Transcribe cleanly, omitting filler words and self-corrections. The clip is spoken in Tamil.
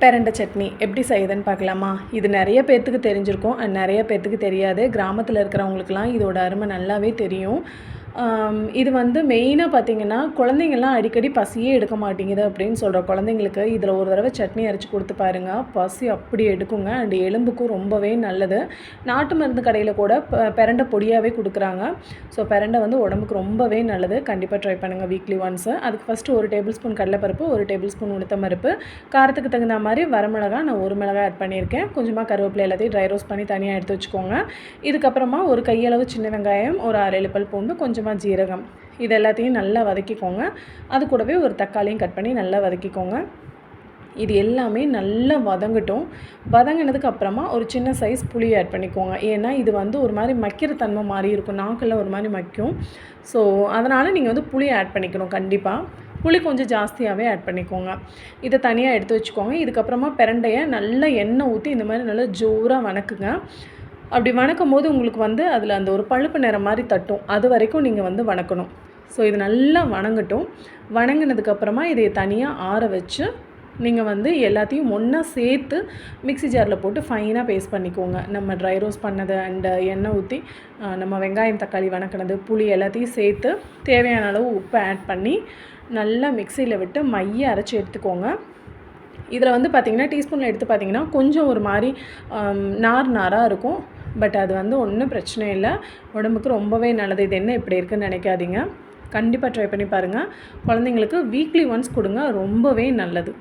பெரண்டை சட்னி எப்படி செய்யுதுன்னு பார்க்கலாமா? இது நிறைய பேர்த்துக்கு தெரிஞ்சிருக்கும் அண்ட் நிறைய பேர்த்துக்கு தெரியாது. கிராமத்தில் இருக்கிறவங்களுக்குலாம் இதோட அருமை நல்லாவே தெரியும். இது வந்து மெயினாக பார்த்திங்கன்னா, குழந்தைங்கள்லாம் அடிக்கடி பசியே எடுக்க மாட்டேங்குது அப்படின்னு சொல்கிற குழந்தைங்களுக்கு இதில் ஒரு தடவை சட்னி அரைச்சி கொடுத்து பாருங்கள். பசி அப்படி எடுக்குங்க. அண்ட் எலும்புக்கும் ரொம்பவே நல்லது. நாட்டு மருந்து கடையில் கூட பெரண்டை பொடியாகவே கொடுக்குறாங்க. ஸோ பெரண்டை வந்து உடம்புக்கு ரொம்பவே நல்லது. கண்டிப்பாக ட்ரை பண்ணுங்கள் வீக்லி ஒன்ஸு. அதுக்கு ஃபஸ்ட்டு 1 டேபிள் ஸ்பூன் கடலைப்பருப்பு, 1 டேபிள் ஸ்பூன் உளுத்தம்பருப்பு, காரத்துக்கு தகுந்த மாதிரி வரமிளகா நான் 1 மிளகாய் ஆட் பண்ணியிருக்கேன். கொஞ்சமாக கருவேப்பிலை எல்லாத்தையும் ட்ரை ரோஸ்ட் பண்ணி தனியாக எடுத்து வச்சுக்கோங்க. இதுக்கப்புறமா ஒரு கையளவு சின்ன வெங்காயம், ஒரு 6-7 பல் பூண்டு, கொஞ்சமாக ஜீரகம், இது எல்லாத்தையும் நல்லா வதக்கிக்கோங்க. அது கூடவே ஒரு தக்காளியும் கட் பண்ணி நல்லா வதக்கிக்கோங்க. இது எல்லாமே நல்லா வதங்கட்டும். வதங்கினதுக்கு அப்புறமா ஒரு சின்ன சைஸ் புளி ஆட் பண்ணிக்கோங்க. ஏன்னா இது வந்து ஒரு மாதிரி மக்கிற தன்மை மாதிரி இருக்கும், நாக்கில் ஒரு மாதிரி மக்கும். ஸோ அதனால் நீங்கள் வந்து புளி ஆட் பண்ணிக்கணும். கண்டிப்பாக புளி கொஞ்சம் ஜாஸ்தியாகவே ஆட் பண்ணிக்கோங்க. இதை தனியாக எடுத்து வச்சுக்கோங்க. இதுக்கப்புறமா பிரண்டையை நல்லா எண்ணெய் ஊற்றி இந்த மாதிரி நல்லா ஜோராக வணக்குங்க. அப்படி வணக்கும் போது உங்களுக்கு வந்து அதில் அந்த ஒரு பழுப்பு நிறம் மாதிரி தட்டும். அது வரைக்கும் நீங்கள் வந்து வணக்கணும். ஸோ இது நல்லா வணங்கட்டும். வணங்கினதுக்கப்புறமா இதை தனியாக ஆற வச்சு நீங்கள் வந்து எல்லாத்தையும் ஒன்றா சேர்த்து மிக்ஸி ஜாரில் போட்டு ஃபைனாக பேஸ்ட் பண்ணிக்கோங்க. நம்ம ட்ரை ரோஸ்ட் பண்ணது அண்டு எண்ணெய் ஊற்றி நம்ம வெங்காயம் தக்காளி வணக்கினது புளி எல்லாத்தையும் சேர்த்து தேவையான அளவு உப்பு ஆட் பண்ணி நல்லா மிக்சியில் விட்டு மைய அரைச்சி எடுத்துக்கோங்க. இதில் வந்து பார்த்திங்கன்னா டீஸ்பூனில் எடுத்து பார்த்திங்கன்னா கொஞ்சம் ஒரு மாதிரி நாராக இருக்கும். பட் அது வந்து ஒன்றும் பிரச்சனை இல்லை, உடம்புக்கு ரொம்பவே நல்லது. இது என்ன இப்படி இருக்குதுன்னு நினைக்காதீங்க. கண்டிப்பாக ட்ரை பண்ணி பாருங்கள். குழந்தைங்களுக்கு வீக்லி ஒன்ஸ் கொடுங்க, ரொம்பவே நல்லது.